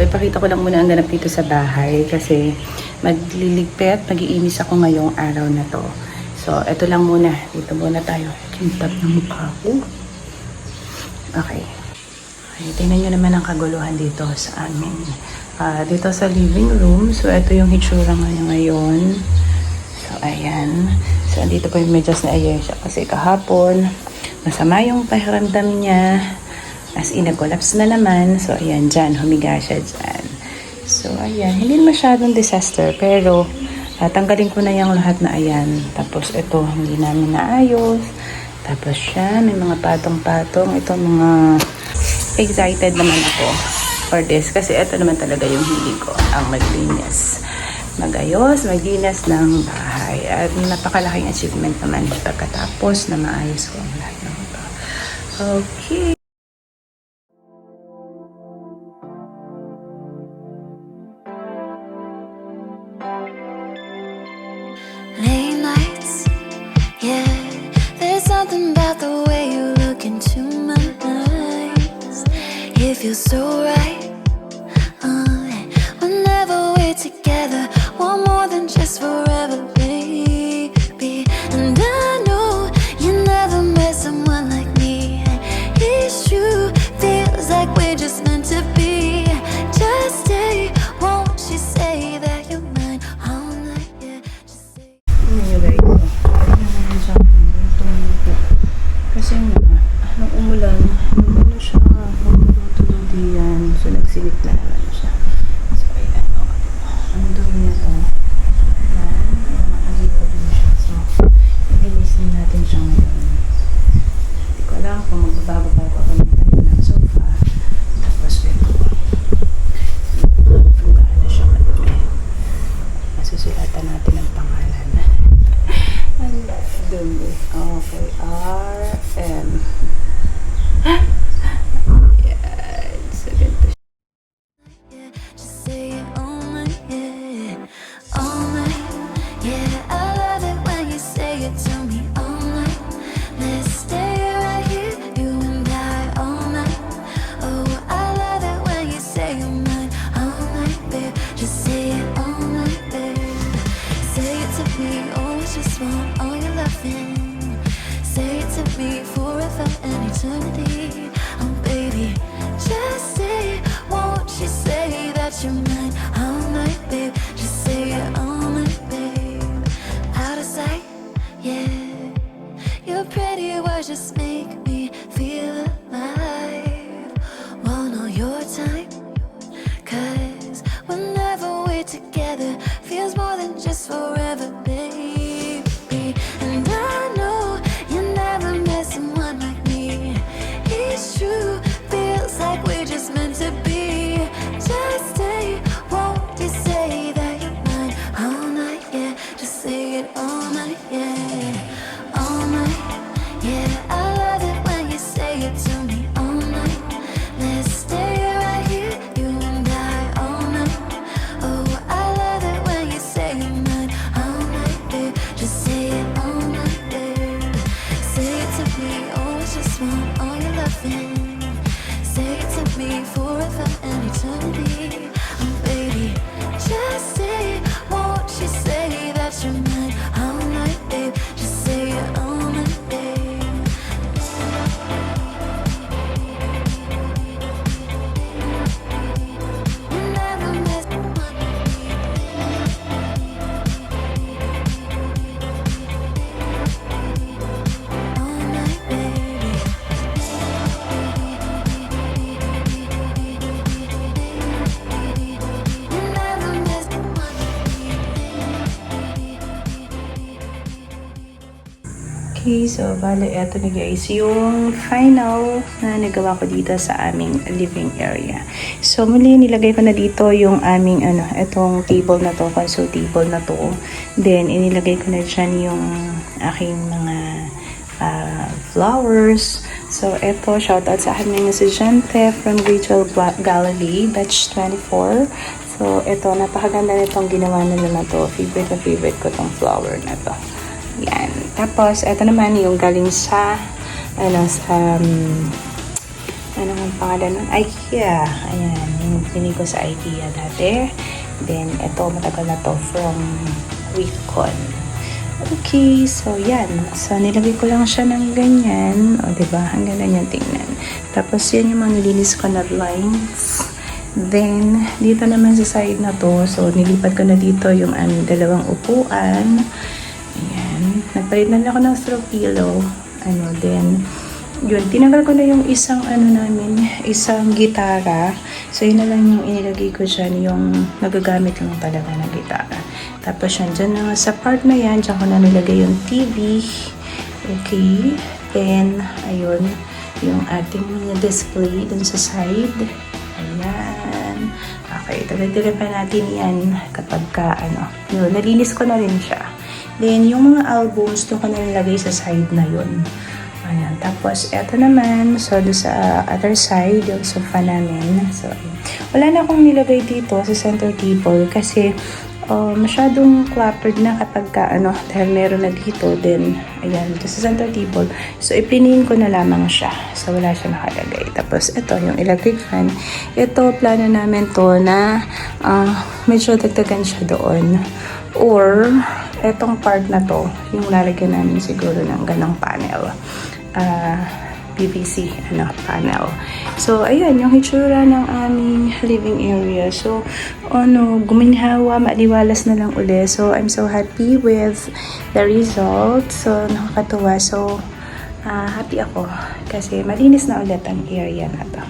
ipakita ko lang muna ang ganap dito sa bahay kasi magliligpit, mag-iimis ako ngayong araw na to. So, ito lang muna. Dito muna tayo. Kintab ng mukha ko. Okay. Okay, tingnan nyo naman ang kaguluhan dito sa amin. Dito sa living room. So, ito yung hitsura ngayon. So, ayan. So, andito po yung medyas na Ayesha kasi kahapon, masama yung pakiramdam niya. As in, nag-collapse na naman. So, ayan, dyan. Humiga siya dyan. So, ayan. Hindi masyadong disaster. Pero, tanggalin ko na yung lahat na ayan. Tapos, ito, hindi namin naayos. Tapos siya, may mga patong-patong. Ito, mga excited naman ako for this. Kasi ito naman talaga yung hilig ko. Ang maglinis. Magayos, maglinis ng bahay. At napakalaking achievement naman pagkatapos na maayos ko ang lahat ng ito. Okay. Late nights, yeah. There's something about the way you look into my eyes. It feels so right. Whenever we're together, want more than just forever, baby. And I know you never met someone like me. It's true, feels like we're just meant to be. Just stay, won't you say that you're mine all night, yeah. Just say. Ayan guys, naman sa akin, tumupo. Kasi nga, nung umulan, ano siya, magtulog yan. So, nagsilip na naman siya. So, ayan, ang dumi niya to. Ayan, nakalipa din siya. So, i-release din natin siya ngayon. Hindi ko alam kung magbababa ko naman tayo ng sofa. Tapos, ito. Kung gaano siya kadumi. Masusulatan natin ang pangalan. Ang dumi. Okay. RM. Yan. So, ganito siya. Yeah, just say it all night, yeah, all night, yeah. I love it when you say it to me all night. Let's stay right here, you and I, all night. Oh, I love it when you say you're mine all night, babe. Just say it all night, babe. Say it to me, always just want all your loving. Say it to me forever and eternity. Oh, baby, just say, won't you say that you're mine all night, babe? Just say it all night, babe. Out of sight, yeah. Your pretty words just make me feel alive. Want all your time, 'cause whenever we're together, feels more than just forever, baby. And I know you never met someone like me. It's true, feels like we're just meant to be. Just stay, won't you say that you're mine all night, yeah. Just say it all night, yeah. All night, yeah. I love it when you say it to me all night. Let's stay right here, you and I, all night. Oh, I love it when you say you're mine all night, babe. Just say it all night, babe. Say it to me, always just want all your loving. Say it to me forever and eternity. Oh, baby, just say, won't you say that you're mine all night, babe? Just say it all night, babe. You never met someone like me. All night, baby. You never met someone like me. Okay, so bale, eto na guys, yung final na nagawa ko dito sa aming living area. So muli, nilagay ko na dito yung aming, etong table na to, console table na to. Then, inilagay ko na dyan yung aking mga flowers. So, eto, shoutout sa akin ngayon si Jante from Rachel Gallery, batch 24. So, eto, napakaganda nitong ginawa nila na to. Favorite na favorite ko tong flower na to. Yan. Tapos, ito naman yung galing sa, ano ang pangalan nun? IKEA. Ayan, yung pinili ko sa IKEA dati. Then, ito, matagal na to from Wicon. Okay, so yan. So, nilagay ko lang siya ng ganyan. O, diba? Ang ganda niyan tingnan. Tapos, yan yung mga nilinis ko na blinds. Then, dito naman sa side na to, so, nilipat ko na dito yung aming dalawang upuan. Ayan. Nagpalit na ako ng straw pillow. Then, yun, tinanggal ko na yung isang isang gitara. So, yun na lang yung inilagay ko dyan, yung nagagamit lang talaga ng gitara. Tapos yan, dyan na sa part na yan, dyan ko na nilagay yung TV. Okay. Then, ayun, yung ating display dun sa side. Ayan. Okay, tagay-tagay pa natin yan kapag yun, nalinis ko na rin siya. Then, yung mga albums, doon ko na nilagay sa side na yun. Ayan. Tapos, eto naman. So, doon sa other side, yung sofa namin. So, wala na akong nilagay dito sa center table kasi masyadong cluttered na kapag dahil meron na dito. Then, ayan, dito sa center table. So, iplinihin ko na lamang siya. So, wala siya nakalagay. Tapos, ito, yung electric fan. Ito, plano namin to na medyo dagdagan siya doon. Or, etong part na to, yung lalagyan namin siguro ng ganong panel. PVC panel. So, ayan, yung hitsura ng aming living area. So, guminhawa, maliwalas na lang uli. So, I'm so happy with the result. So, nakakatuwa. So, happy ako kasi malinis na ulit ang area na to.